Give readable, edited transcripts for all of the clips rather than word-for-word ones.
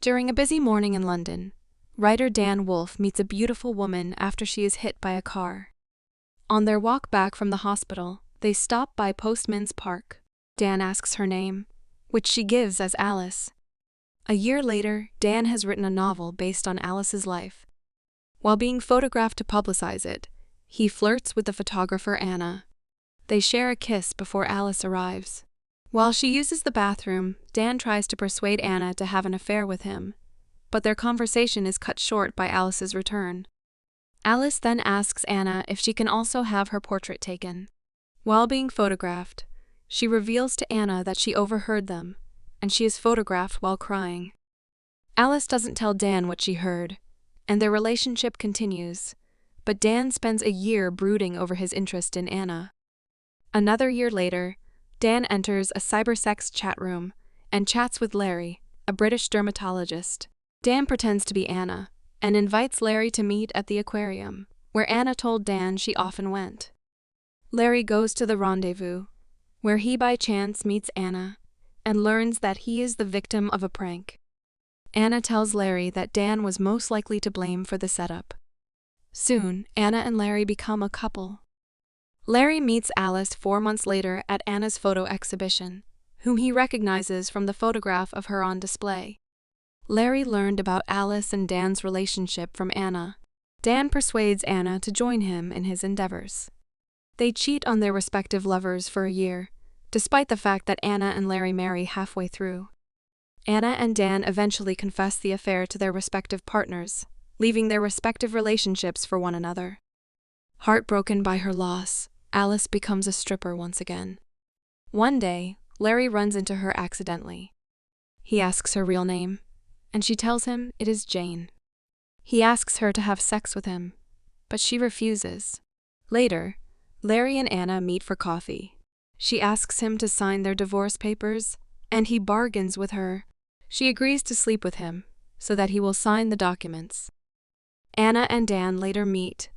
During a busy morning in London, writer Dan Wolfe meets a beautiful woman after she is hit by a car. On their walk back from the hospital, they stop by Postman's Park. Dan asks her name, which she gives as Alice. A year later, Dan has written a novel based on Alice's life. While being photographed to publicize it, he flirts with the photographer Anna. They share a kiss before Alice arrives. While she uses the bathroom, Dan tries to persuade Anna to have an affair with him, but their conversation is cut short by Alice's return. Alice then asks Anna if she can also have her portrait taken. While being photographed, she reveals to Anna that she overheard them, and she is photographed while crying. Alice doesn't tell Dan what she heard, and their relationship continues, but Dan spends a year brooding over his interest in Anna. Another year later, Dan enters a cybersex chat room and chats with Larry, a British dermatologist. Dan pretends to be Anna and invites Larry to meet at the aquarium, where Anna told Dan she often went. Larry goes to the rendezvous, where he by chance meets Anna and learns that he is the victim of a prank. Anna tells Larry that Dan was most likely to blame for the setup. Soon, Anna and Larry become a couple. Larry meets Alice 4 months later at Anna's photo exhibition, whom he recognizes from the photograph of her on display. Larry learned about Alice and Dan's relationship from Anna. Dan persuades Anna to join him in his endeavors. They cheat on their respective lovers for a year, despite the fact that Anna and Larry marry halfway through. Anna and Dan eventually confess the affair to their respective partners, leaving their respective relationships for one another. Heartbroken by her loss, Alice becomes a stripper once again. One day, Larry runs into her accidentally. He asks her real name, and she tells him it is Jane. He asks her to have sex with him, but she refuses. Later, Larry and Anna meet for coffee. She asks him to sign their divorce papers, and he bargains with her. She agrees to sleep with him, so that he will sign the documents. Anna and Dan later meet,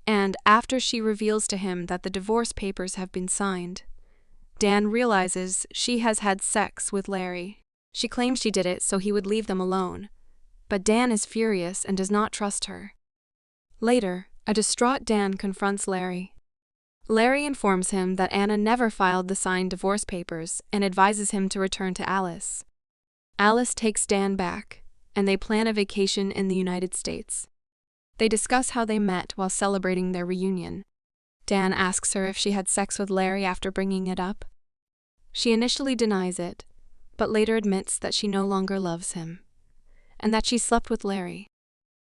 and after she reveals to him that the divorce papers have been signed, Dan realizes she has had sex with Larry. She claims she did it so he would leave them alone, but Dan is furious and does not trust her. Later, a distraught Dan confronts Larry. Larry informs him that Anna never filed the signed divorce papers and advises him to return to Alice. Alice takes Dan back, and they plan a vacation in the United States. They discuss how they met while celebrating their reunion. Dan asks her if she had sex with Larry after bringing it up. She initially denies it, but later admits that she no longer loves him, and that she slept with Larry.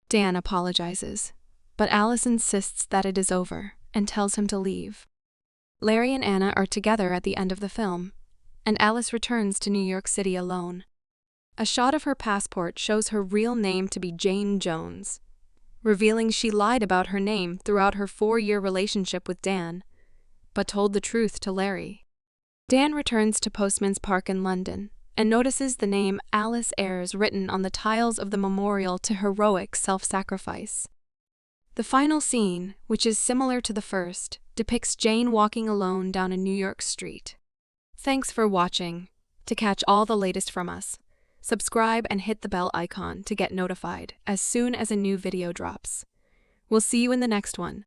Dan apologizes, but Alice insists that it is over and tells him to leave. Larry and Anna are together at the end of the film, and Alice returns to New York City alone. A shot of her passport shows her real name to be Jane Jones, revealing she lied about her name throughout her 4-year relationship with Dan, but told the truth to Larry. Dan returns to Postman's Park in London and notices the name Alice Ayres written on the tiles of the memorial to heroic self-sacrifice. The final scene, which is similar to the first, depicts Jane walking alone down a New York street. Thanks for watching. To catch all the latest from us, subscribe and hit the bell icon to get notified as soon as a new video drops. We'll see you in the next one.